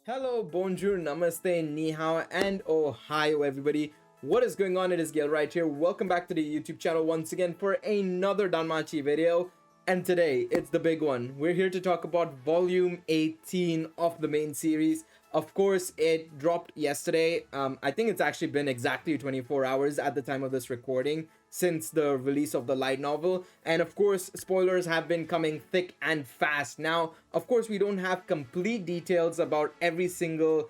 Hello, bonjour, namaste, ni hao, and ohio, everybody. What is going on? It is Galeriot here. Welcome back to the YouTube channel once again for another Danmachi video. And today, it's the big one. We're here to talk about Volume 18 of the main series. Of course, it dropped yesterday. I think it's actually been exactly 24 hours at the time of this recording since the release of the light novel. And of course, spoilers have been coming thick and fast. Now, of course, we don't have complete details about every single,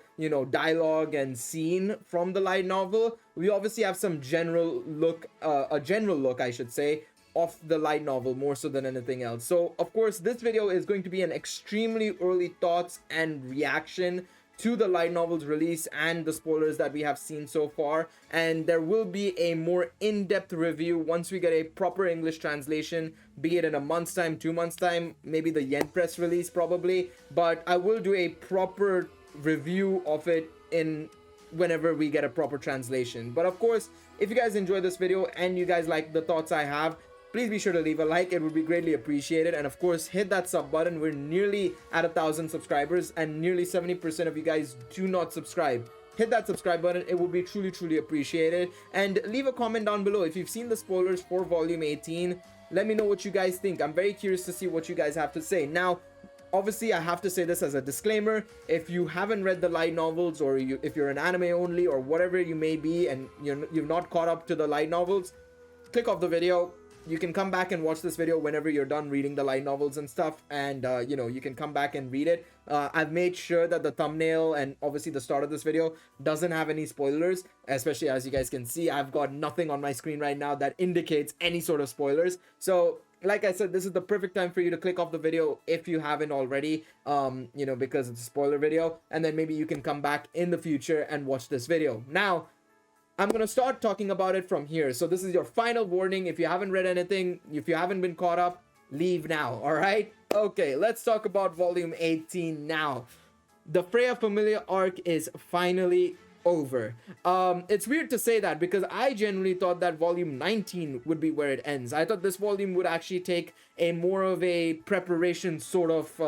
dialogue and scene from the light novel. We obviously have some general look, I should say, of the light novel more so than anything else. So, of course, this video is going to be an extremely early thoughts and reaction to the light novel's release and the spoilers that we have seen so far, and there will be a more in-depth review once we get a proper English translation, be it in a month's time, 2 months time, maybe the yen press release probably, but I will do a proper review of it in whenever we get a proper translation. But of course, if you guys enjoy this video and you guys like the thoughts I have, please be sure to leave a like. It would be greatly appreciated. And of course, hit that sub button. We're nearly at 1,000 subscribers and nearly 70% of you guys do not subscribe. Hit that subscribe button. It will be truly appreciated. And leave a comment down below if you've seen the spoilers for Volume 18. Let me know what you guys think. I'm very curious to see what you guys have to say. Now, obviously, I have to say this as a disclaimer. If you haven't read the light novels, or if you're an anime only or whatever you may be, and you've not caught up to the light novels, click off the video. You can come back and watch this video whenever you're done reading the light novels and stuff, and you can come back and read it. I've made sure that the thumbnail and obviously the start of this video doesn't have any spoilers, especially as you guys can see, I've got nothing on my screen right now that indicates any sort of spoilers. So like I said, this is the perfect time for you to click off the video if you haven't already, because it's a spoiler video, and then maybe you can come back in the future and watch this video. Now, I'm going to start talking about it from here. So this is your final warning. If you haven't read anything, if you haven't been caught up, leave now, all right? Okay, let's talk about Volume 18 now. The Freya Familia arc is finally over. It's weird to say that because I genuinely thought that Volume 19 would be where it ends. I thought this volume would actually take a more of a preparation sort of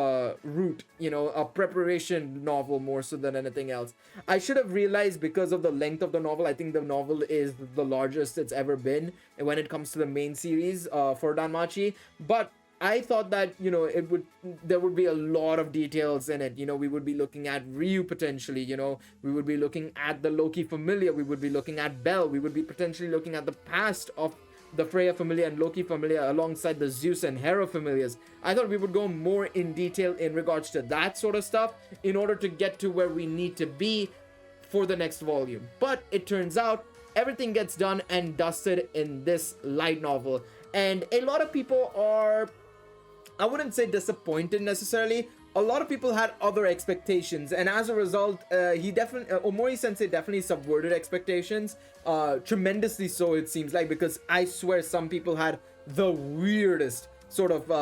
route, a preparation novel more so than anything else. I should have realized because of the length of the novel. I think the novel is the largest it's ever been when it comes to the main series for Danmachi, but I thought that, there would be a lot of details in it. We would be looking at Ryu potentially, we would be looking at the Loki Familia, we would be looking at Bell, we would be potentially looking at the past of the Freya Familia and Loki Familia alongside the Zeus and Hera Familias. I thought we would go more in detail in regards to that sort of stuff in order to get to where we need to be for the next volume. But it turns out everything gets done and dusted in this light novel. And a lot of people are, I wouldn't say disappointed necessarily. A lot of people had other expectations, and as a result, Omori Sensei definitely subverted expectations, tremendously so it seems like, because I swear some people had the weirdest sort of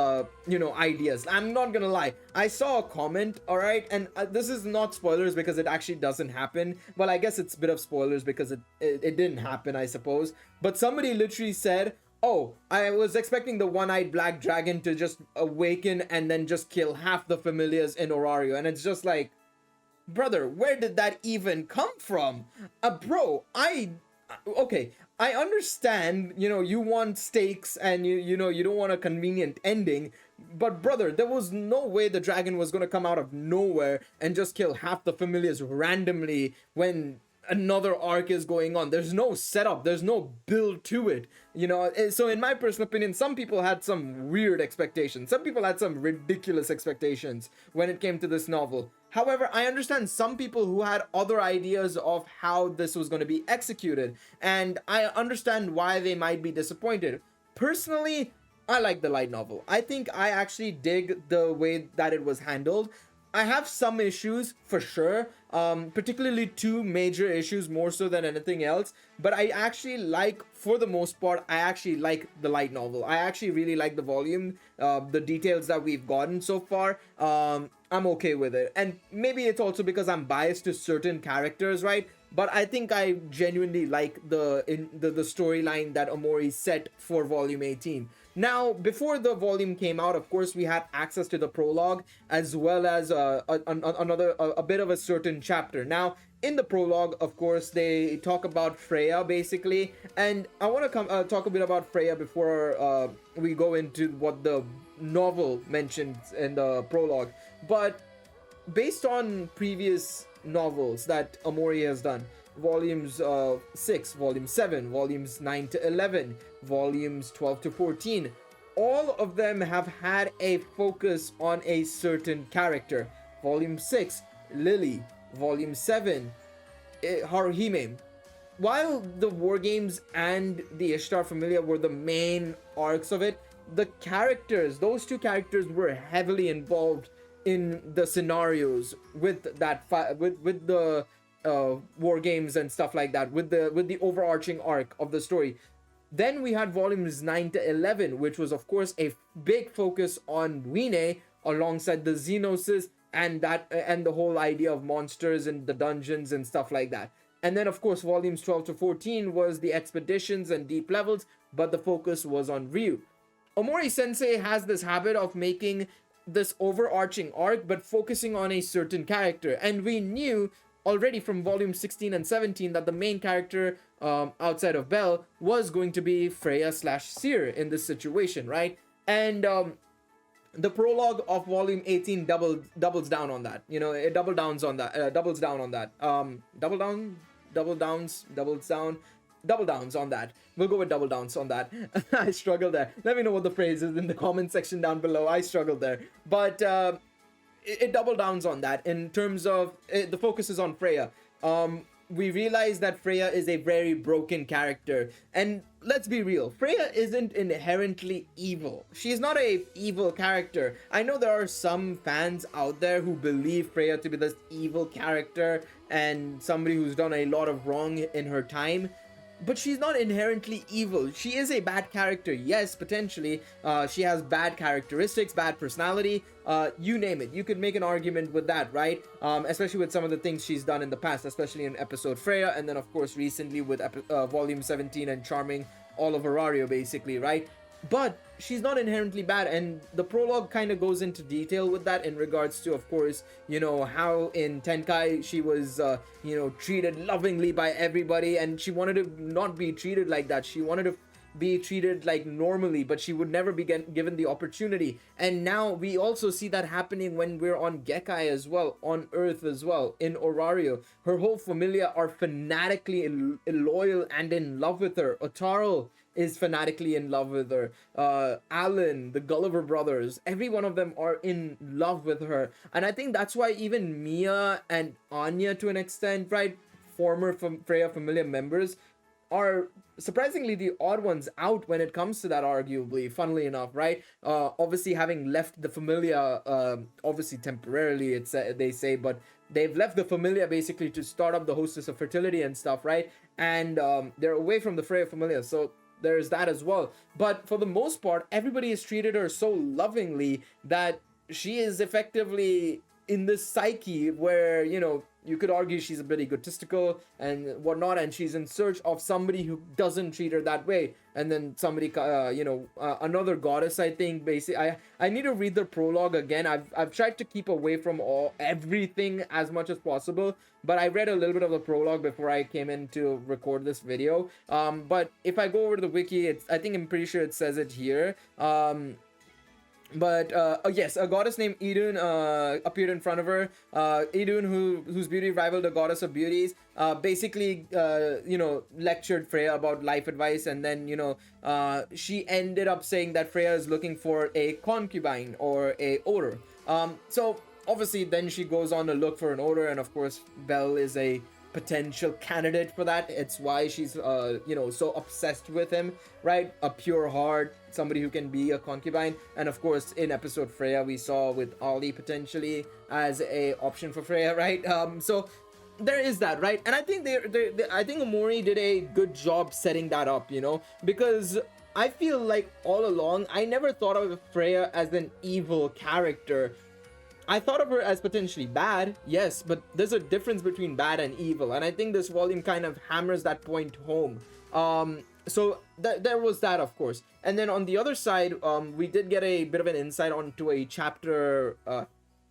ideas. I'm not gonna lie, I saw a comment, all right, and this is not spoilers because it actually doesn't happen, but I guess it's a bit of spoilers because it didn't happen, I suppose. But somebody literally said, oh, I was expecting the one-eyed black dragon to just awaken and then just kill half the familiars in Orario. And it's just like, brother, where did that even come from? Bro, okay, I understand, you want stakes and you don't want a convenient ending. But brother, there was no way the dragon was going to come out of nowhere and just kill half the familiars randomly when another arc is going on. There's no setup, there's no build to it, so in my personal opinion, some people had some weird expectations, some people had some ridiculous expectations when it came to this novel. However, I understand some people who had other ideas of how this was going to be executed, and I understand why they might be disappointed. Personally, I like the light novel. I think I actually dig the way that it was handled. I have some issues for sure, particularly two major issues more so than anything else, but I actually like, for the most part, I actually like the light novel. I actually really like the volume, the details that we've gotten so far. I I'm okay with it. And maybe it's also because I'm biased to certain characters, right? But I think I genuinely like the storyline that Omori set for volume 18. Now, before the volume came out, of course, we had access to the prologue as well as a bit of a certain chapter. Now, in the prologue, of course, they talk about Freya basically, and I want to talk a bit about Freya before we go into what the novel mentions in the prologue. But based on previous novels that Omori has done, volumes 6, volume 7, volumes 9 to 11, volumes 12 to 14, all of them have had a focus on a certain character. Volume 6, Lily. Volume 7, Haruhime. While the War Games and the Ishtar Familia were the main arcs of it, the characters, those two characters were heavily involved in the scenarios with that with the War Games and stuff like that, with the overarching arc of the story. Then we had volumes 9 to 11, which was of course a big focus on Wine alongside the Xenoses and the whole idea of monsters and the dungeons and stuff like that. And then of course volumes 12 to 14 was the expeditions and deep levels, but the focus was on Ryu. Omori Sensei has this habit of making this overarching arc but focusing on a certain character, and we knew already from volume 16 and 17 that the main character outside of Belle was going to be Freya / Seer in this situation, right? And the prologue of volume 18 doubles down on that. You know, it doubles down on that. Double downs on that. We'll go with double downs on that. I struggled there. Let me know what the phrase is in the comment section down below. I struggled there. But it double downs on that in terms of the focus is on Freya. We realize that Freya is a very broken character, and let's be real, Freya isn't inherently evil. She's not a evil character. I know there are some fans out there who believe Freya to be this evil character and somebody who's done a lot of wrong in her time, but she's not inherently evil. She is a bad character, yes, potentially. She has bad characteristics, bad personality, you name it. You could make an argument with that, right? Especially with some of the things she's done in the past, especially in episode Freya, and then of course recently with volume 17 and charming all of Horario basically, right? But she's not inherently bad, and the prologue kind of goes into detail with that in regards to, of course, you know, how in Tenkai she was, you know, treated lovingly by everybody, and she wanted to not be treated like that. She wanted to be treated like normally, but she would never be given the opportunity. And now we also see that happening when we're on Gekkai as well, on Earth as well, in Horario. Her whole familia are fanatically loyal and in love with her. Otaro is fanatically in love with her. Alan, the Gulliver brothers, every one of them are in love with her. And I think that's why even Mia and Anya, to an extent, right, former Freya Familia members, are surprisingly the odd ones out when it comes to that, arguably, funnily enough, right? Obviously having left the Familia, obviously temporarily, they say, but they've left the Familia basically to start up the Hostess of Fertility and stuff, right? And they're away from the Freya Familia, so there's that as well. But for the most part, everybody has treated her so lovingly that she is effectively in this psyche where, you know, you could argue she's a bit egotistical and whatnot, and she's in search of somebody who doesn't treat her that way. And then somebody, you know, another goddess, I think, basically. I need to read the prologue again. I've tried to keep away from everything as much as possible, but I read a little bit of the prologue before I came in to record this video. But if I go over to the wiki, I'm pretty sure it says it here. But yes, a goddess named Idun appeared in front of her. Idun, whose beauty rivaled the goddess of beauties, basically you know, lectured Freya about life advice, and then, you know, she ended up saying that Freya is looking for a concubine or a odor. So obviously then she goes on to look for an odor, and of course Belle is a potential candidate for that. It's why she's you know, so obsessed with him, right? A pure heart, somebody who can be a concubine. And of course in episode Freya we saw with Ollie potentially as a option for Freya, right? So there is that, right? And I think I think Omori did a good job setting that up, you know, because I feel like all along I never thought of Freya as an evil character. I thought of her as potentially bad, yes, but there's a difference between bad and evil, and I think this volume kind of hammers that point home. So there was that, of course. And then on the other side, we did get a bit of an insight onto a chapter,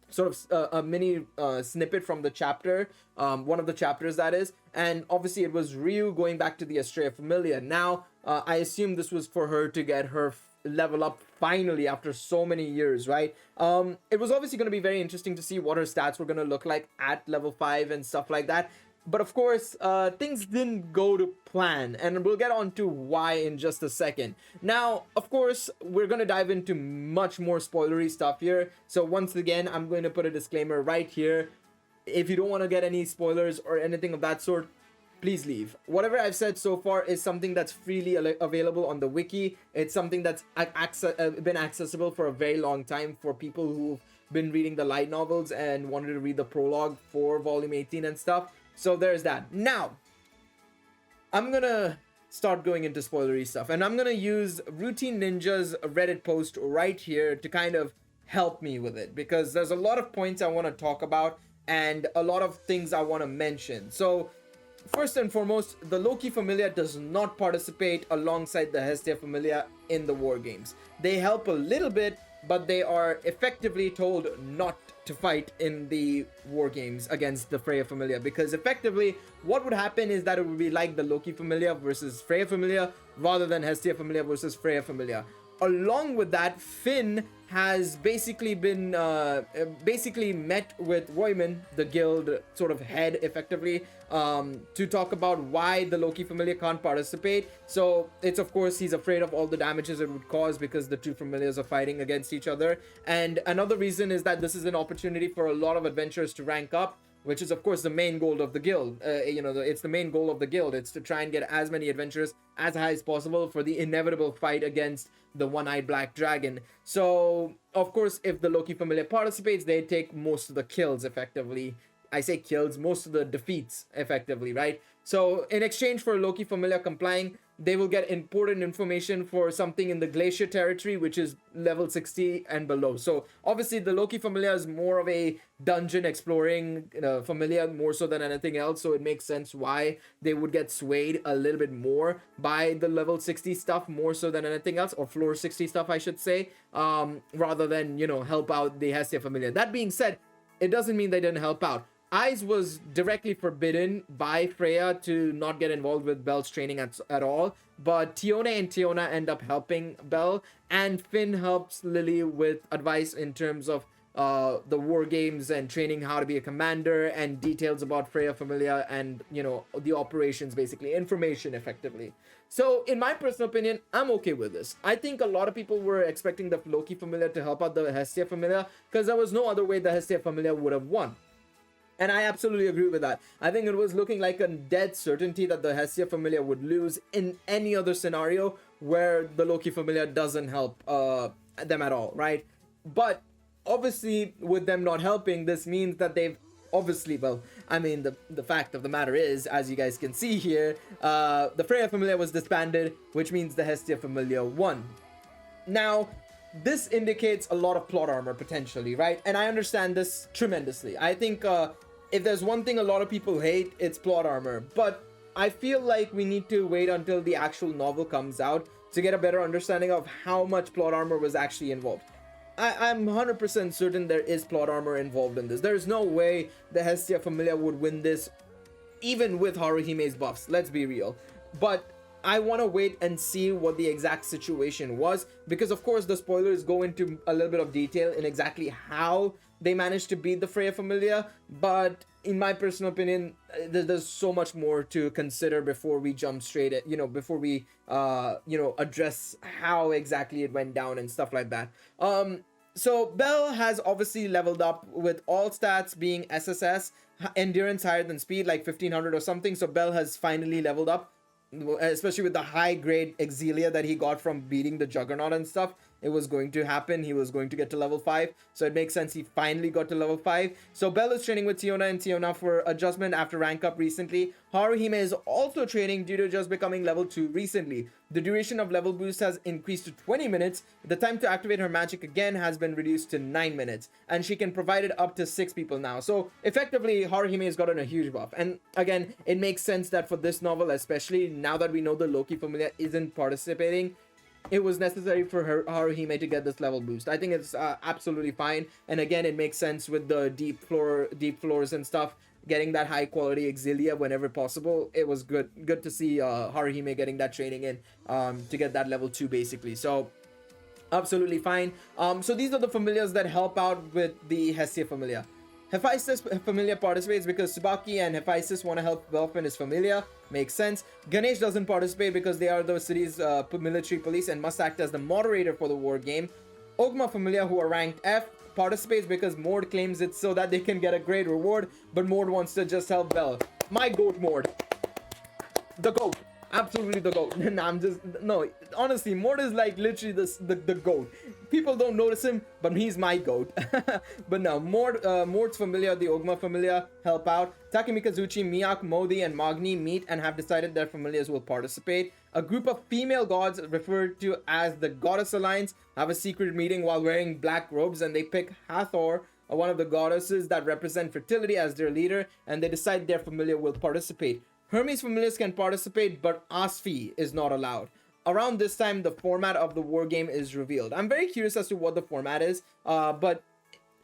sort of a mini snippet from the chapter, one of the chapters that is, and obviously it was Ryu going back to the Estrella Familia. Now, I assume this was for her to get her level up finally after so many years, right? It was obviously going to be very interesting to see what her stats were going to look like at level 5 and stuff like that. But of course, things didn't go to plan, and we'll get on to why in just a second. Now, of course, we're going to dive into much more spoilery stuff here. So once again, I'm going to put a disclaimer right here. If you don't want to get any spoilers or anything of that sort, please leave. Whatever I've said so far is something that's freely available on the wiki. It's something that's been accessible for a very long time for people who've been reading the light novels and wanted to read the prologue for volume 18 and stuff. So there's that. Now, I'm gonna start going into spoilery stuff, and I'm gonna use Routine Ninja's Reddit post right here to kind of help me with it, because there's a lot of points I want to talk about and a lot of things I want to mention. So first and foremost, the Loki Familia does not participate alongside the Hestia Familia in the war games. They help a little bit, but they are effectively told not to fight in the war games against the Freya Familia, because effectively what would happen is that it would be like the Loki Familia versus Freya Familia rather than Hestia Familia versus Freya Familia. Along with that, Finn has basically been basically met with Royman, the guild sort of head, effectively, to talk about why the Loki Familia can't participate. So it's, of course, he's afraid of all the damages it would cause because the two familiars are fighting against each other. And another reason is that this is an opportunity for a lot of adventurers to rank up, which is, of course, the main goal of the guild. It's the main goal of the guild. It's to try and get as many adventurers as high as possible for the inevitable fight against the one-eyed black dragon. So, of course, if the Loki Familia participates, they take most of the kills, effectively. I say kills, most of the defeats, effectively, right? So, in exchange for Loki Familia complying, they will get important information for something in the Glacier territory, which is level 60 and below. So obviously the Loki Familia is more of a dungeon exploring Familia more so than anything else. So it makes sense why they would get swayed a little bit more by the level 60 stuff more so than anything else, or floor 60 stuff, I should say, rather than, help out the Hestia Familia. That being said, it doesn't mean they didn't help out. Eyes was directly forbidden by Freya to not get involved with Belle's training at all, but Tiona and Tiona end up helping Belle, and Finn helps Lily with advice in terms of the war games and training how to be a commander and details about Freya Familia and, the operations, basically, information, effectively. So, in my personal opinion, I'm okay with this. I think a lot of people were expecting the Loki Familia to help out the Hestia Familia because there was no other way the Hestia Familia would have won. And I absolutely agree with that. I think it was looking like a dead certainty that the Hestia Familia would lose in any other scenario where the Loki Familia doesn't help them at all, right? But obviously, with them not helping, this means that they've obviously, the fact of the matter is, as you guys can see here, the Freya Familia was disbanded, which means the Hestia Familia won. Now, this indicates a lot of plot armor, potentially, right? And I understand this tremendously. I think if there's one thing a lot of people hate, it's plot armor. But I feel like we need to wait until the actual novel comes out to get a better understanding of how much plot armor was actually involved. I'm 100% certain there is plot armor involved in this. There's no way the Hestia Familia would win this, even with Haruhime's buffs. Let's be real. But I want to wait and see what the exact situation was, because of course the spoilers go into a little bit of detail in exactly how they managed to beat the Freya Familia, but in my personal opinion, there's so much more to consider before we jump straight at, before we, address how exactly it went down and stuff like that. So Belle has obviously leveled up with all stats being SSS, endurance higher than speed, like 1500 or something. So Belle has finally leveled up, especially with the high grade Exilia that he got from beating the Juggernaut and stuff. it was going to happen. He was going to get to level 5. So it makes sense he finally got to level 5. So Bell is training with Tiona and Tiona for adjustment after rank up recently. Haruhime is also training due to just becoming level 2 recently. The duration of level boost has increased to 20 minutes. The time to activate her magic again has been reduced to 9 minutes. And she can provide it up to 6 people now. So effectively, Haruhime has gotten a huge buff. And again, it makes sense that for this novel, especially now that we know the Loki familiar isn't participating, it was necessary for Haruhime to get this level boost. I think it's absolutely fine. And again, it makes sense with the deep floors and stuff. Getting that high quality Exilia whenever possible, it was good to see Haruhime getting that training in to get that level 2 basically. So absolutely fine. So these are the familiars that help out with the Hestia familia. Hephaestus familia participates because Tsubaki and Hephaestus want to help Belf and his familia. Makes sense. Ganesh doesn't participate because they are the city's military police and must act as the moderator for the war game. Ogma familia, who are ranked F, participates because Mord claims it so that they can get a great reward, but Mord wants to just help Bell. My goat Mord. The goat. Absolutely the goat. No, honestly, Mord is like literally the goat. People don't notice him, but he's my goat. But no, Mord's familia, the Ogma familia, help out. Takemikazuchi, Miyak, Modi, and Magni meet and have decided their familiars will participate. A group of female gods referred to as the Goddess Alliance have a secret meeting while wearing black robes, and they pick Hathor, one of the goddesses that represent fertility, as their leader, and they decide their familiar will participate. Hermes familiars can participate, but Asfi is not allowed. Around this time, the format of the war game is revealed. I'm very curious as to what the format is, but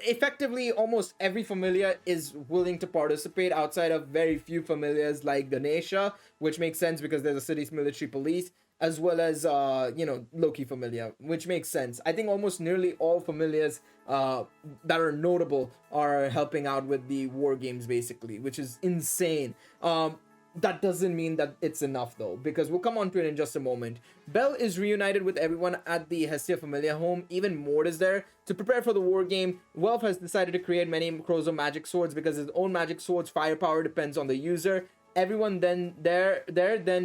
effectively, almost every familiar is willing to participate outside of very few familiars like Ganesha, which makes sense because there's a city's military police, as well as, Loki familiar, which makes sense. I think almost nearly all familiars that are notable are helping out with the war games, basically, which is insane. That doesn't mean that it's enough though, because we'll come on to it in just a moment. Bell is reunited with everyone at the Hestia Familia home. Even Mord is there. To prepare for the war game, Welf has decided to create many Crozo magic swords because his own magic sword's firepower depends on the user. Everyone then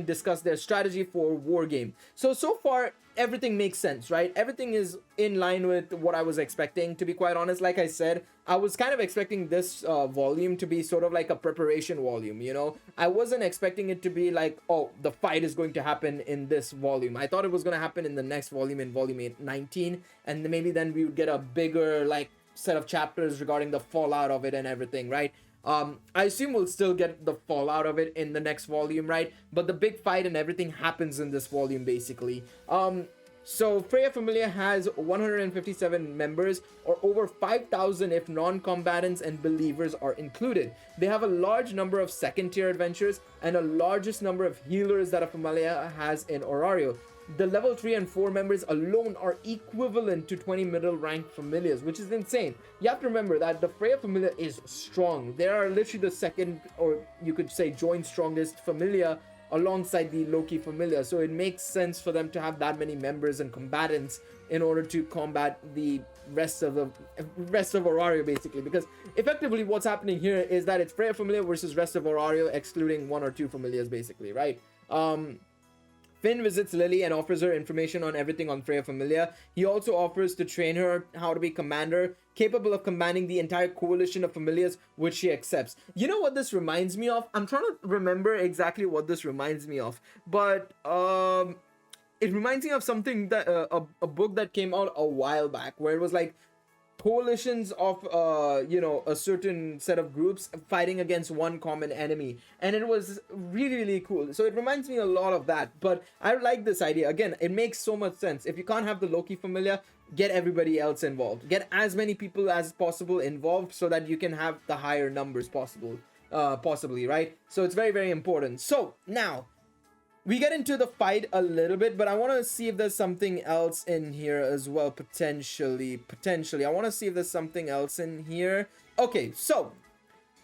discuss their strategy for war game. So far everything makes sense, right? Everything is in line with what I was expecting, to be quite honest. Like I said, I was kind of expecting this volume to be sort of like a preparation volume, you know? I wasn't expecting it to be like, oh, the fight is going to happen in this volume. I thought it was going to happen in the next volume, in volume 19, and maybe then we would get a bigger like set of chapters regarding the fallout of it and everything, right? I assume we'll still get the fallout of it in the next volume, right? But the big fight and everything happens in this volume, basically. So Freya Familia has 157 members, or over 5,000 if non-combatants and believers are included. They have a large number of second-tier adventures and a largest number of healers that a Familia has in Orario. The level 3 and 4 members alone are equivalent to 20 middle ranked familiars, which is insane. You have to remember that the Freya familiar is strong. They are literally the second, or you could say joint strongest familia alongside the Loki familiar. So it makes sense for them to have that many members and combatants in order to combat the rest of Orario, basically, because effectively what's happening here is that it's Freya familiar versus rest of Orario, excluding 1 or 2 familiars, basically, right? Finn visits Lily and offers her information on everything on Freya Familia. He also offers to train her how to be commander, capable of commanding the entire coalition of familiars, which she accepts. You know what this reminds me of? I'm trying to remember exactly what this reminds me of, but it reminds me of something that a book that came out a while back, where it was like coalitions of a certain set of groups fighting against one common enemy, and it was really cool. So it reminds me a lot of that, but I like this idea. Again, it makes so much sense. If you can't have the Loki familiar, get everybody else involved, get as many people as possible involved so that you can have the higher numbers possibly, right? So it's very important. So now we get into the fight a little bit, but I want to see if there's something else in here as well, potentially. I want to see if there's something else in here. Okay, so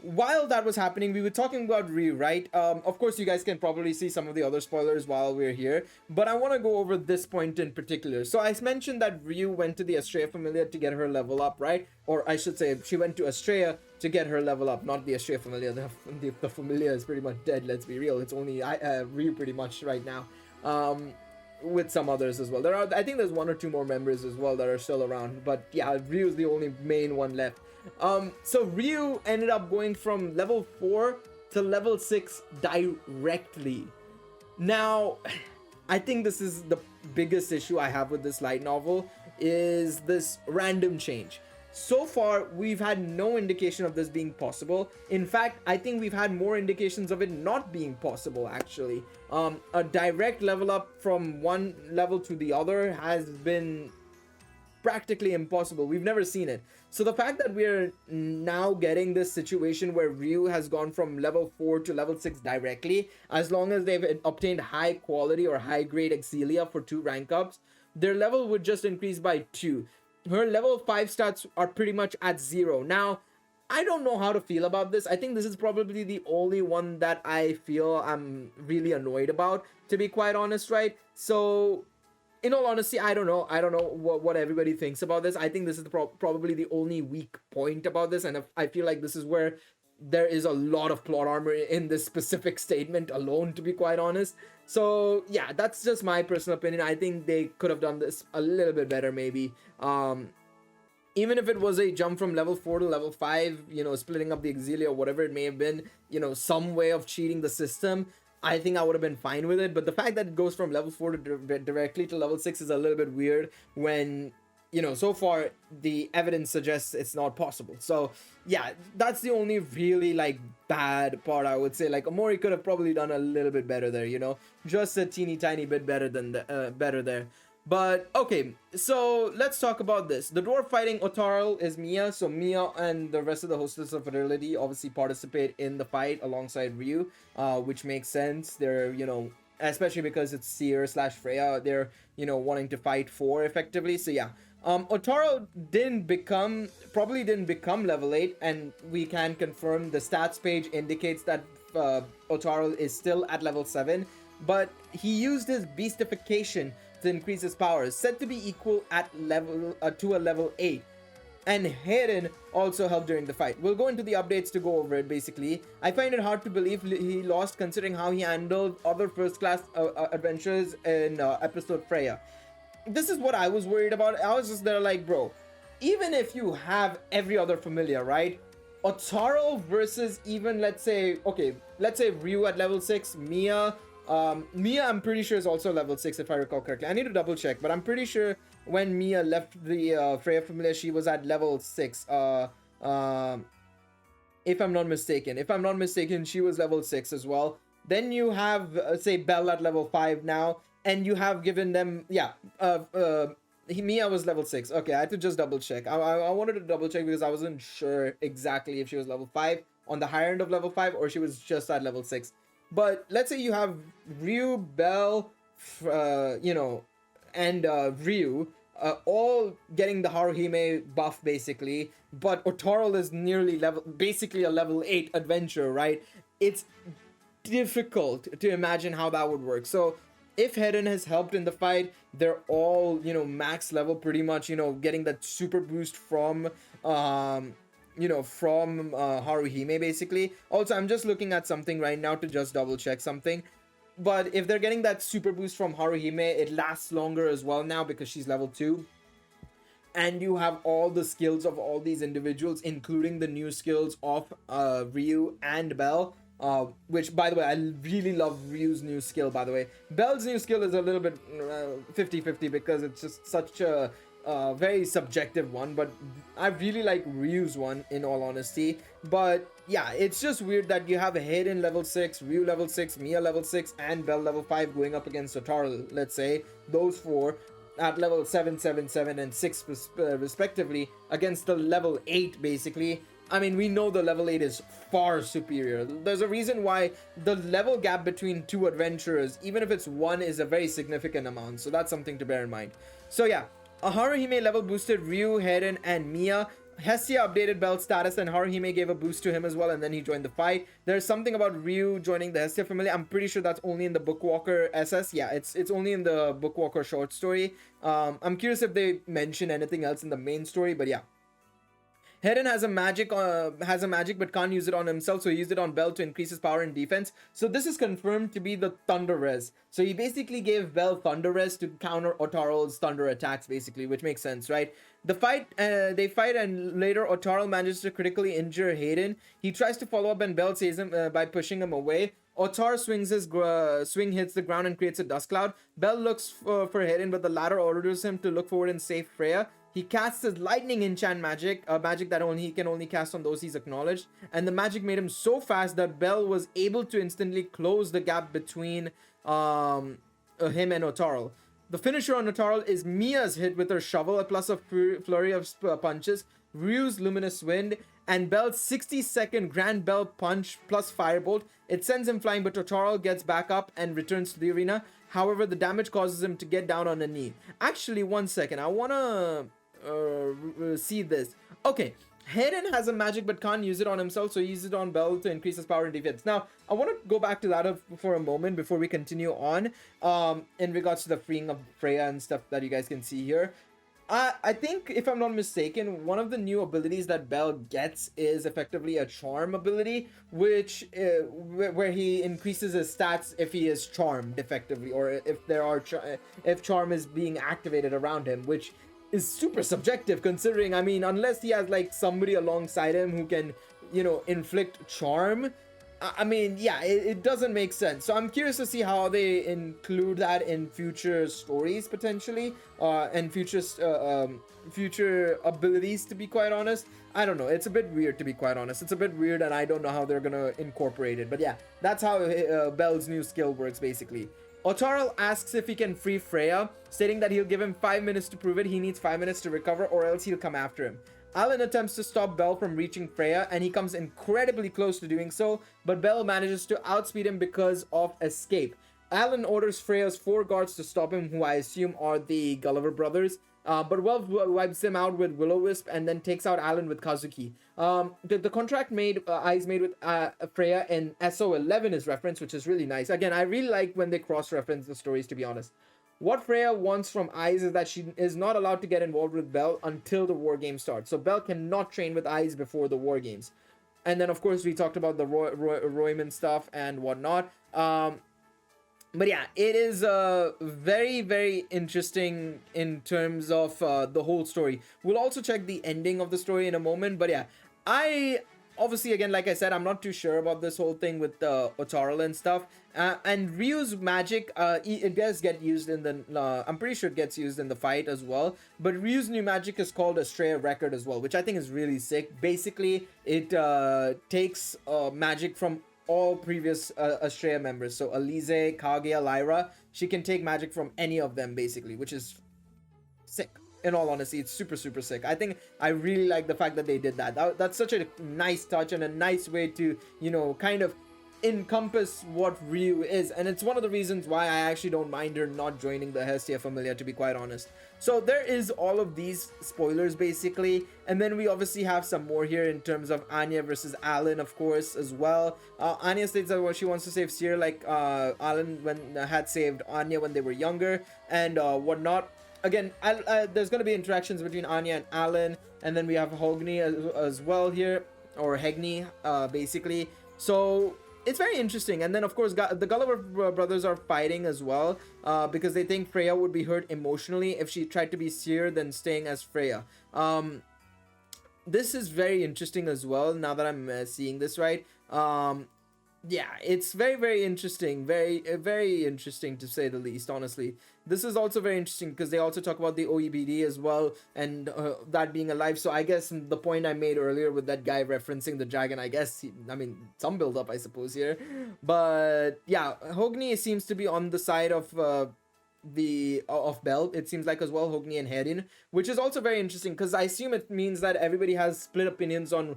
while that was happening, we were talking about Ryu, right? Of course, you guys can probably see some of the other spoilers while we're here, but I want to go over this point in particular. So I mentioned that Ryu went to the Astrea Familia to get her level up, right? Or I should say, she went to Astrea to get her level up, not the Astrea Familia. The Familia is pretty much dead, let's be real. It's only Ryu pretty much right now. with some others as well. I think there's 1 or 2 more members as well that are still around, but yeah, Ryu's the only main one left. So Ryu ended up going from level 4 to level 6 directly. Now, I think this is the biggest issue I have with this light novel, is this random change. So far, we've had no indication of this being possible. In fact, I think we've had more indications of it not being possible, actually. A direct level up from one level to the other has been practically impossible. We've never seen it. So the fact that we're now getting this situation where Ryu has gone from level 4 to level 6 directly, as long as they've obtained high quality or high grade Exilia for 2 rank ups, their level would just increase by 2. Her level 5 stats are pretty much at 0. Now, I don't know how to feel about this. I think this is probably the only one that I feel I'm really annoyed about, to be quite honest, right? So, in all honesty, I don't know what everybody thinks about this. I think this is probably the only weak point about this, and I feel like this is where there is a lot of plot armor in this specific statement alone, to be quite honest. So yeah, that's just my personal opinion. I think they could have done this a little bit better, maybe. Even if it was a jump from level 4 to level 5, you know, splitting up the Exilia or whatever it may have been, you know, some way of cheating the system, I think I would have been fine with it. But the fact that it goes from level 4 to directly to level 6 is a little bit weird when, you know, so far the evidence suggests it's not possible. So yeah, that's the only really like bad part, I would say. Like, Omori could have probably done a little bit better there, you know, just a teeny tiny bit better than better there. But okay, so let's talk about this. The dwarf fighting Otaro is Mia. So Mia and the rest of the Hostess of Fidelity obviously participate in the fight alongside Ryu, which makes sense. They're, you know, especially because it's Seer / Freya, they're, you know, wanting to fight for effectively. So yeah, Otaro probably didn't become level 8, and we can confirm the stats page indicates that Otaro is still at level 7, but he used his beastification to increase his powers, said to be equal at level to a level 8. And Hayden also helped during the fight. We'll go into the updates to go over it, basically. I find it hard to believe he lost considering how he handled other first-class adventures in episode Freya. This is what I was worried about. I was just there like, bro, even if you have every other familiar, right? Otaro versus even, let's say Ryu at level 6, Mia, I'm pretty sure is also level 6 if I recall correctly. I need to double check, but I'm pretty sure when Mia left the Freya familiar, she was at level 6. If I'm not mistaken, she was level 6 as well. Then you have, say, Belle at level 5 now, and you have given them, Mia was level 6. Okay, I had to just double check. I wanted to double check because I wasn't sure exactly if she was level 5 on the higher end of level 5 or she was just at level 6. But let's say you have Ryu, Belle, and Ryu, all getting the Haruhime buff basically, but Otaro is nearly basically a level 8 adventure, right? It's difficult to imagine how that would work. So if Hayden has helped in the fight, they're all, you know, max level pretty much, you know, getting that super boost from Haruhime basically. Also, I'm just looking at something right now to just double check something. But if they're getting that super boost from Haruhime, it lasts longer as well now because she's level 2. And you have all the skills of all these individuals, including the new skills of Ryu and Belle. Which, by the way, I really love Ryu's new skill, by the way. Belle's new skill is a little bit 50-50 because it's just such a very subjective one, but I really like Ryu's one, in all honesty. But yeah, it's just weird that you have Hayden level 6, Ryu level 6, Mia level 6, and Belle level 5 going up against Otaro, let's say. Those 4 at level 7, 7, 7, and 6 respectively against the level 8, basically. I mean, we know the level 8 is far superior. There's a reason why the level gap between 2 adventurers, even if it's 1, is a very significant amount. So that's something to bear in mind. So yeah, Haruhime level boosted Ryu, Hayden, and Mia. Hestia updated Belle's status and Haruhime gave a boost to him as well, and then he joined the fight. There's something about Ryu joining the Hestia family. I'm pretty sure that's only in the Bookwalker SS. Yeah, it's only in the Bookwalker short story. I'm curious if they mention anything else in the main story, but yeah. Hedin has a magic but can't use it on himself, so he used it on Bell to increase his power and defense. So this is confirmed to be the Thunder Res. So he basically gave Bell Thunder Res to counter Otaro's Thunder attacks, basically, which makes sense, right? The fight, they fight, and later Otaro manages to critically injure Hayden. He tries to follow up, and Bell saves him by pushing him away. Otaro swings his swing hits the ground and creates a dust cloud. Bell looks for Hayden, but the latter orders him to look forward and save Freya. He casts his lightning enchant magic, a magic that he can only cast on those he's acknowledged. And the magic made him so fast that Bell was able to instantly close the gap between him and Otaro. The finisher on Otaro is Mia's hit with her shovel, plus a flurry of punches, Ryu's luminous wind, and Bell's 60-second Grand Bell punch plus firebolt. It sends him flying, but Otaro gets back up and returns to the arena. However, the damage causes him to get down on a knee. Actually, one second. I want to see this. Okay, Hayden has a magic but can't use it on himself, so he uses it on Bell to increase his power and defense. Now, I want to go back to that for a moment before we continue on in regards to the freeing of Freya and stuff that you guys can see here. I think, if I'm not mistaken, one of the new abilities that Bell gets is effectively a charm ability, which where he increases his stats if he is charmed effectively, or if charm is being activated around him, which is super subjective, considering, I mean, unless he has like somebody alongside him who can, you know, inflict charm, I mean, yeah, it doesn't make sense. So I'm curious to see how they include that in future stories potentially, and future abilities, to be quite honest. I don't know, it's a bit weird, to be quite honest. It's a bit weird, and I don't know how they're gonna incorporate it. But yeah, that's how Bell's new skill works, basically. Otaro asks if he can free Freya, stating that he'll give him 5 minutes to prove it. He needs 5 minutes to recover, or else he'll come after him. Alan attempts to stop Bell from reaching Freya, and he comes incredibly close to doing so, but Bell manages to outspeed him because of escape. Alan orders Freya's 4 guards to stop him, who I assume are the Gulliver brothers, but Welf wipes him out with Will-O-Wisp and then takes out Alan with Kazuki. The contract Eyes made with Freya in SO11 is referenced, which is really nice. Again, I really like when they cross-reference the stories, to be honest. What Freya wants from Eyes is that she is not allowed to get involved with Bell until the war game starts. So Bell cannot train with Eyes before the war games. And then, of course, we talked about the Royman stuff and whatnot. But yeah, it is very, very interesting in terms of the whole story. We'll also check the ending of the story in a moment. But yeah, obviously, again, like I said, I'm not too sure about this whole thing with Otaro and stuff. And Ryu's magic, it does get used in the... I'm pretty sure it gets used in the fight as well. But Ryu's new magic is called Astrea Record as well, which I think is really sick. Basically, it takes magic from all previous Astrea members. So Alize, Kaguya, Lyra, she can take magic from any of them, basically, which is sick. In all honesty, it's super, super sick. I think I really like the fact that they did that. That's such a nice touch and a nice way to, you know, kind of encompass what Ryu is. And it's one of the reasons why I actually don't mind her not joining the Hestia Familia, to be quite honest. So there is all of these spoilers, basically. And then we obviously have some more here in terms of Anya versus Alan, of course, as well. Anya states that she wants to save Seer like Alan had saved Anya when they were younger and whatnot. Again, there's going to be interactions between Anya and Alan, and then we have Hogni as well here, or Hegni, basically. So it's very interesting. And then, of course, the Gulliver brothers are fighting as well, because they think Freya would be hurt emotionally if she tried to be Seer than staying as Freya. This is very interesting as well, now that I'm seeing this right. Yeah, it's very, very interesting. Very interesting, to say the least, honestly. This is also very interesting because they also talk about the OEBD as well, and that being alive. So I guess the point I made earlier with that guy referencing the dragon, I guess, I mean, some build up, I suppose, here. But yeah, Hogni seems to be on the side of Bell, it seems like, as well, Hogni and Herin, which is also very interesting because I assume it means that everybody has split opinions on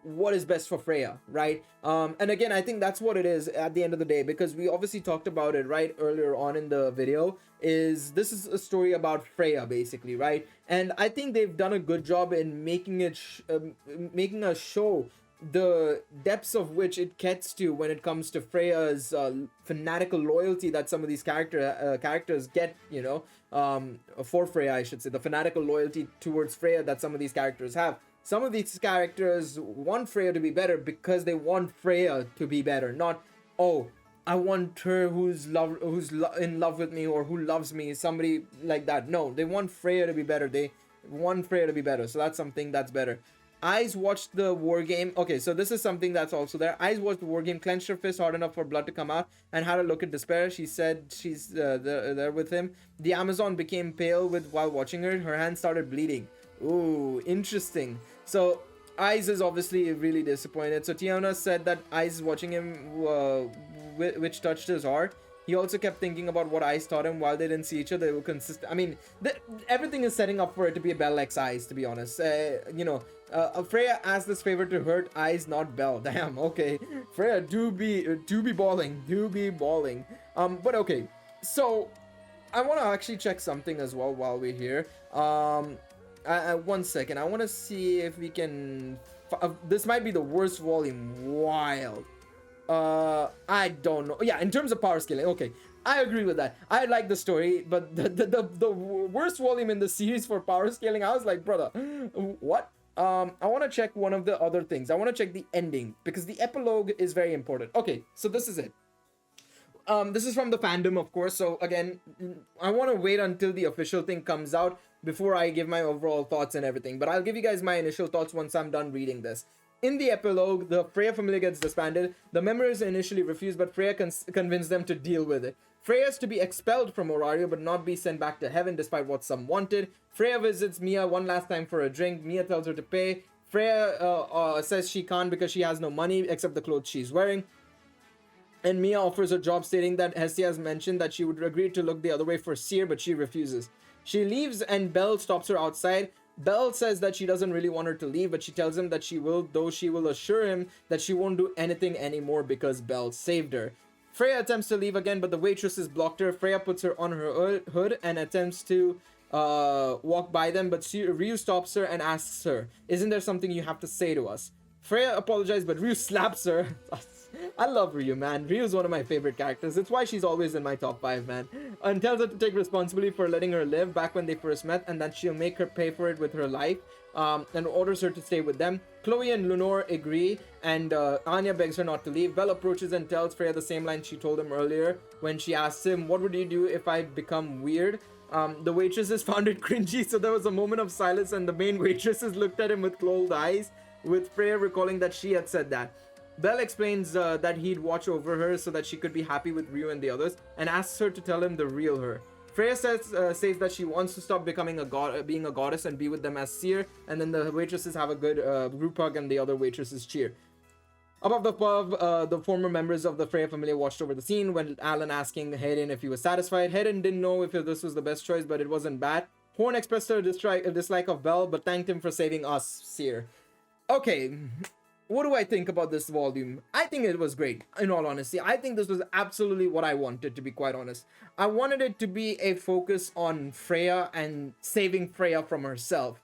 what is best for Freya, right? And again, I think that's what it is at the end of the day, because we obviously talked about it right earlier on in the video. This is a story about Freya, basically, right? And I think they've done a good job in making it making us show the depths of which it gets to when it comes to Freya's fanatical loyalty that some of these characters get, you know, for Freya, I should say, the fanatical loyalty towards Freya that some of these characters have. Some of these characters want Freya to be better because they want Freya to be better, not, oh, I want her who's in love with me or who loves me, somebody like that. No, they want Freya to be better. They want Freya to be better. So that's something that's better. Eyes watched the war game. Okay, so this is something that's also there. Eyes watched the war game, clenched her fist hard enough for blood to come out, and had a look at despair. She said she's there with him. The Amazon became pale while watching her. Her hand started bleeding. Ooh, interesting. So Eyes is obviously really disappointed. So Tiana said that Eyes is watching him, which touched his heart. He also kept thinking about what Eyes taught him. While they didn't see each other, they were consistent. I mean, everything is setting up for it to be a Belle X Eyes, to be honest. Freya asked this favor to hurt Eyes, not Belle. Damn, okay. Freya, do be balling. But okay. So, I want to actually check something as well while we're here. 1 second. I want to see if we can... this might be the worst volume. Wild. I don't know. Yeah, in terms of power scaling, okay, I agree with that. I like the story, but the worst volume in the series for power scaling, I was like, brother, what? I want to check one of the other things. I want to check the ending because the epilogue is very important. Okay, so this is it. This is from the fandom, of course. So again, I want to wait until the official thing comes out before I give my overall thoughts and everything. But I'll give you guys my initial thoughts once I'm done reading this. In the epilogue, the Freya family gets disbanded. The members initially refuse, but Freya convinced them to deal with it. Freya is to be expelled from Orario, but not be sent back to heaven, despite what some wanted. Freya visits Mia one last time for a drink. Mia tells her to pay. Freya says she can't because she has no money except the clothes she's wearing. And Mia offers a job, stating that Hestia has mentioned that she would agree to look the other way for Seer, but she refuses. She leaves and Belle stops her outside. Belle says that she doesn't really want her to leave, but she tells him that she will, though she will assure him that she won't do anything anymore because Belle saved her. Freya attempts to leave again, but the waitresses blocked her. Freya puts her on her hood and attempts to walk by them, but Ryu stops her and asks her, "Isn't there something you have to say to us?" Freya apologizes, but Ryu slaps her. I love Ryu, man. Ryu's one of my favorite characters. It's why she's always in my top 5, man. And tells her to take responsibility for letting her live back when they first met, and that she'll make her pay for it with her life, and orders her to stay with them. Chloe and Lenore agree, and Anya begs her not to leave. Belle approaches and tells Freya the same line she told him earlier when she asked him, "What would you do if I become weird?" The waitresses found it cringy, so there was a moment of silence, and the main waitresses looked at him with cold eyes, with Freya recalling that she had said that. Belle explains that he'd watch over her so that she could be happy with Ryu and the others, and asks her to tell him the real her. Freya says that she wants to stop becoming being a goddess and be with them as Seer, and then the waitresses have a good group hug and the other waitresses cheer. Above the former members of the Freya family watched over the scene when Alan asking Hayden if he was satisfied. Hayden didn't know if this was the best choice, but it wasn't bad. Horn expressed her dislike of Belle, but thanked him for saving us, Seer. Okay. What do I think about this volume? I think it was great, in all honesty. I think this was absolutely what I wanted, to be quite honest. I wanted it to be a focus on Freya and saving Freya from herself.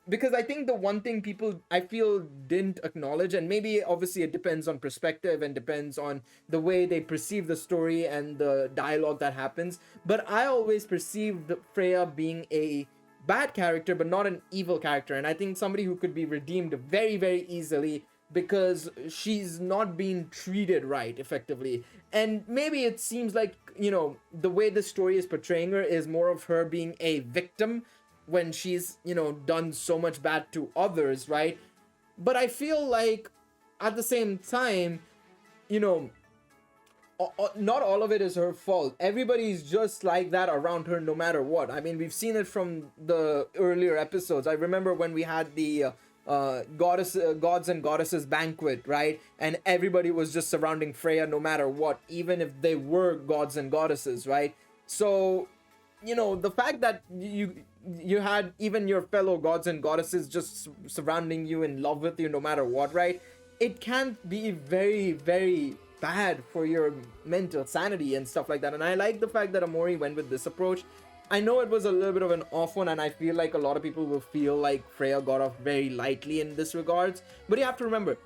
Because I think the one thing people, I feel, didn't acknowledge, and maybe obviously it depends on perspective and depends on the way they perceive the story and the dialogue that happens, but I always perceived Freya being a bad character but not an evil character, and I think somebody who could be redeemed very, very easily because she's not being treated right effectively. And maybe it seems like, you know, the way the story is portraying her is more of her being a victim when she's, you know, done so much bad to others, right? But I feel like at the same time, you know, not all of it is her fault. Everybody's just like that around her no matter what. I mean, we've seen it from the earlier episodes. I remember when we had the gods and goddesses banquet, right? And everybody was just surrounding Freya no matter what, even if they were gods and goddesses, right? So, you know, the fact that you had even your fellow gods and goddesses just surrounding you, in love with you no matter what, right? It can be very, very bad for your mental sanity and stuff like that. And I like the fact that Amori went with this approach. I know it was a little bit of an off one, and I feel like a lot of people will feel like Freya got off very lightly in this regards, but you have to remember,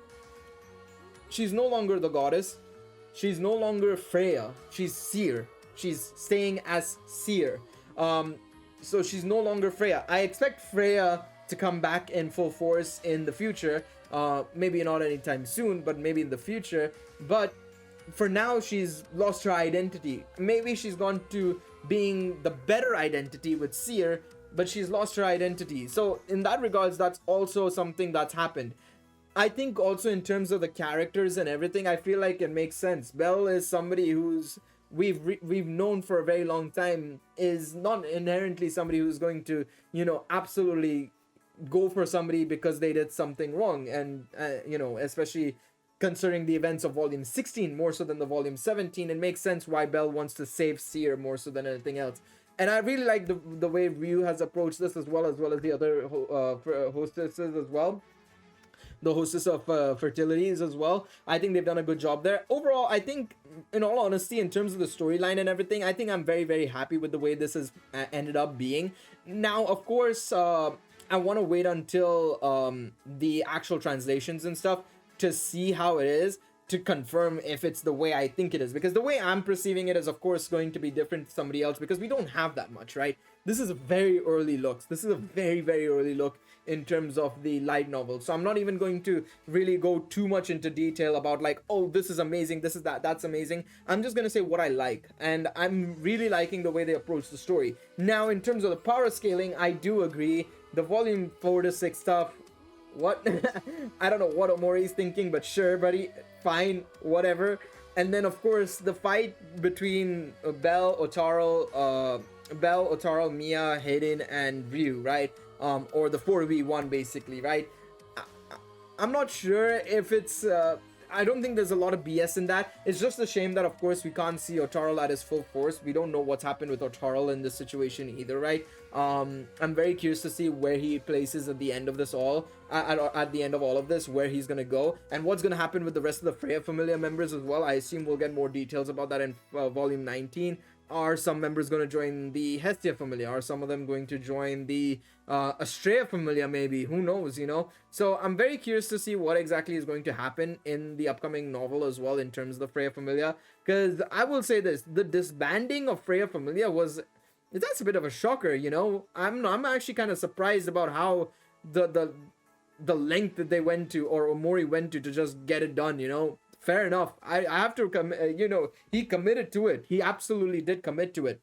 she's no longer the goddess, she's no longer Freya, she's Seer. She's staying as Seer, so she's no longer Freya. I expect Freya to come back in full force in the future. Maybe not anytime soon, but maybe in the future. But for now, she's lost her identity. Maybe she's gone to being the better identity with Seer, but she's lost her identity. So in that regards, that's also something that's happened. I think also in terms of the characters and everything, I feel like it makes sense. Belle is somebody who's we've known for a very long time, is not inherently somebody who's going to, you know, absolutely go for somebody because they did something wrong. And you know, especially considering the events of volume 16 more so than the volume 17, it makes sense why Belle wants to save Seer more so than anything else. And I really like the way Ryu has approached this, as well as the other hostesses as well, the hostess of fertilities as well. I think they've done a good job there. Overall, I think, in all honesty, in terms of the storyline and everything, I think I'm very, very happy with the way this has ended up being. Now, of course, I want to wait until the actual translations and stuff to see how it is, to confirm if it's the way I think it is, because the way I'm perceiving it is of course going to be different to somebody else, because we don't have that much, right? This is a very early look. This is a very, very early look in terms of the light novel. So I'm not even going to really go too much into detail about like, oh, this is amazing, this is that's amazing. I'm just going to say what I like. And I'm really liking the way they approach the story. Now, in terms of the power scaling, I do agree. The volume 4 to 6 stuff, what? I don't know what Omori's thinking, but sure, buddy, fine, whatever. And then, of course, the fight between Belle, Otaro, Mia, Hayden, and Ryu, right? Or the 4v1, basically, right? I'm not sure if it's... I don't think there's a lot of BS in that. It's just a shame that, of course, we can't see Otaro at his full force. We don't know what's happened with Otaro in this situation either, right? I'm very curious to see where he places at the end of this all, at the end of all of this, where he's gonna go, and what's gonna happen with the rest of the Freya Familia members as well. I assume we'll get more details about that in volume 19. Are some members going to join the Hestia Familia? Are some of them going to join the Astrea Familia, maybe? Who knows, you know? So I'm very curious to see what exactly is going to happen in the upcoming novel as well in terms of the Freya Familia. Because I will say this, the disbanding of Freya Familia that's a bit of a shocker, you know? I'm actually kind of surprised about how the length that they went to, or Omori went to just get it done, you know? Fair enough. I have to you know, he committed to it. He absolutely did commit to it.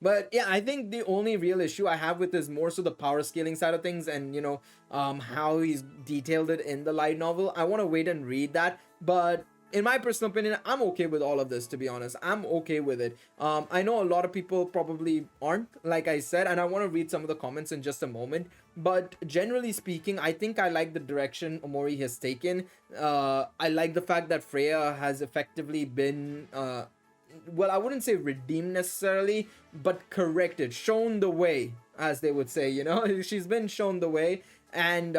But yeah, I think the only real issue I have with is more so the power scaling side of things, and you know, how he's detailed it in the light novel. I want to wait and read that, but in my personal opinion, I'm okay with all of this, to be honest. I'm okay with it. I know a lot of people probably aren't, like I said, and I want to read some of the comments in just a moment. But generally speaking, I think I like the direction Omori has taken. I like the fact that Freya has effectively been, well, I wouldn't say redeemed necessarily, but corrected, shown the way, as they would say, you know? She's been shown the way, and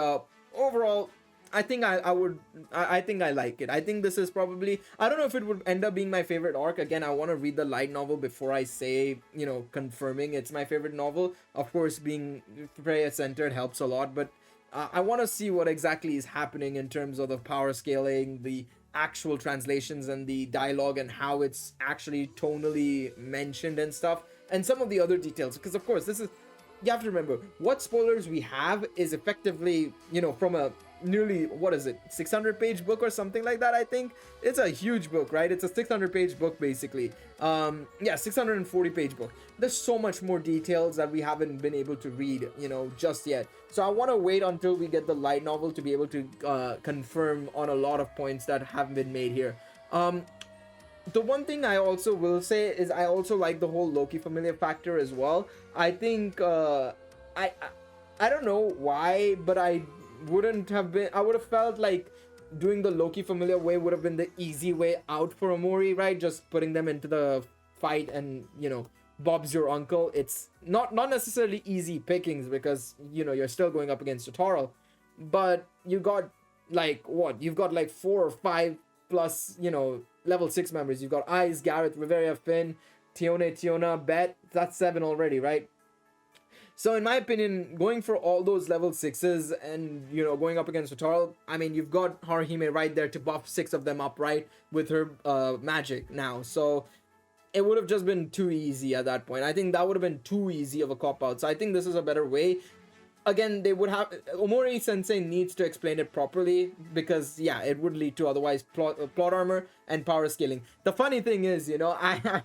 overall, I think I think I like it. I think this is probably, I don't know if it would end up being my favorite arc. Again, I want to read the light novel before I say, you know, confirming it's my favorite novel. Of course, being Freya centered helps a lot, but I want to see what exactly is happening in terms of the power scaling, the actual translations, and the dialogue, and how it's actually tonally mentioned and stuff, and some of the other details. Because of course, this is, you have to remember, what spoilers we have is effectively, you know, from a nearly, what is it, 600 page book or something like that. I think it's a huge book, right? It's a 600 page book basically. Yeah, 640 page book. There's so much more details that we haven't been able to read, you know, just yet. So I want to wait until we get the light novel to be able to confirm on a lot of points that haven't been made here. The one thing I also will say is I also like the whole Loki Familia factor as well. I think I don't know why, but I would have felt like doing the Loki Familia way would have been the easy way out for Omori, right? Just putting them into the fight and, you know, Bob's your uncle. It's not necessarily easy pickings, because, you know, you're still going up against Totoro, but you got like, what, you've got like 4 or 5 plus, you know, level 6 members. You've got Ice, Gareth, Riveria, Finn, Tiona, Bet. That's 7 already, right? So in my opinion, going for all those level 6s and, you know, going up against Totoro, I mean, you've got Haruhime right there to buff 6 of them up, right, with her magic now. So it would have just been too easy at that point. I think that would have been too easy of a cop-out. So I think this is a better way. again, they would have, Omori sensei needs to explain it properly, because yeah, it would lead to otherwise plot armor and power scaling. The funny thing is, you know, I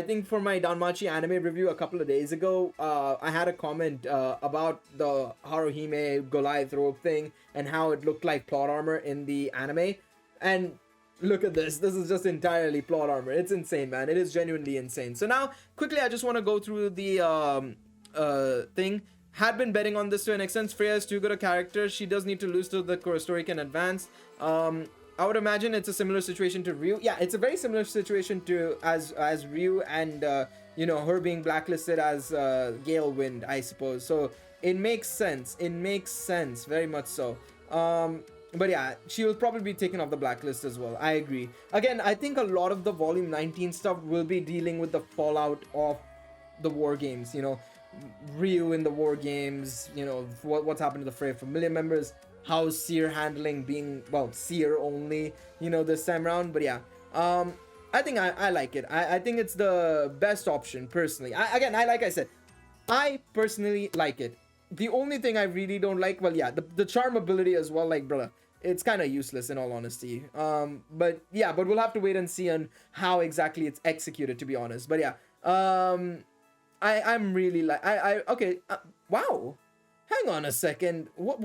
think for my Danmachi anime review a couple of days ago, I had a comment about the Haruhime Goliath robe thing and how it looked like plot armor in the anime. And look at this. This is just entirely plot armor. It's insane, man. It is genuinely insane. So now, quickly, I just want to go through the thing. Had been betting on this to an extent. Freya is too good a character. She does need to lose so the core story can advance. I would imagine it's a similar situation to Ryu. Yeah, it's a very similar situation to as Ryu and you know, her being blacklisted as Gale Wind, I suppose. So it makes sense. It makes sense, very much so. But yeah, she will probably be taken off the blacklist as well. I agree. Again, I think a lot of the Volume 19 stuff will be dealing with the fallout of the war games. You know, Ryu in the war games. You know, what's happened to the Freya Familia members. How's Seer handling being, well, Seer only, you know, this time around. But yeah, I think I like it. I think it's the best option, personally. Like I said, I personally like it. The only thing I really don't like, well, yeah, the charm ability as well, like, brother, it's kind of useless in all honesty. But yeah, but we'll have to wait and see on how exactly it's executed, to be honest. But yeah, I'm really like, okay, wow, hang on a second, what,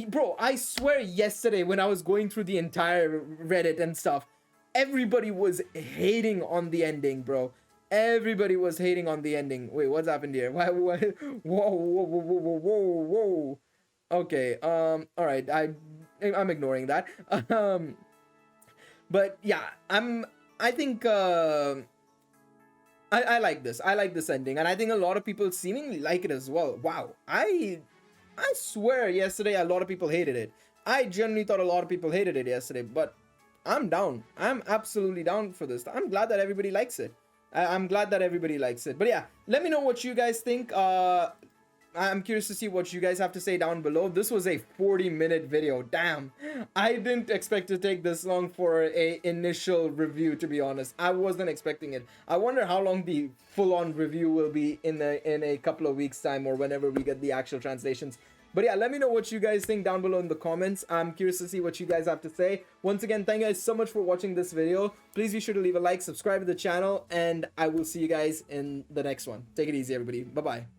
bro, I swear yesterday when I was going through the entire Reddit and stuff, everybody was hating on the ending, bro. Everybody was hating on the ending. Wait, what's happened here? Why? Whoa. Okay, all right, I'm ignoring that. But yeah, I think I like this. I like this ending, and I think a lot of people seemingly like it as well. Wow, I swear yesterday a lot of people hated it. I genuinely thought a lot of people hated it yesterday, but I'm down. I'm absolutely down for this. I'm glad that everybody likes it. I'm glad that everybody likes it. But yeah, let me know what you guys think. I'm curious to see what you guys have to say down below. This was a 40-minute video. Damn, I didn't expect to take this long for a initial review, to be honest. I wasn't expecting it. I wonder how long the full-on review will be in a couple of weeks time, or whenever we get the actual translations. But yeah, let me know what you guys think down below in the comments. I'm curious to see what you guys have to say. Once again, thank you guys so much for watching this video. Please be sure to leave a like, subscribe to the channel, and I will see you guys in the next one. Take it easy, everybody. Bye-bye.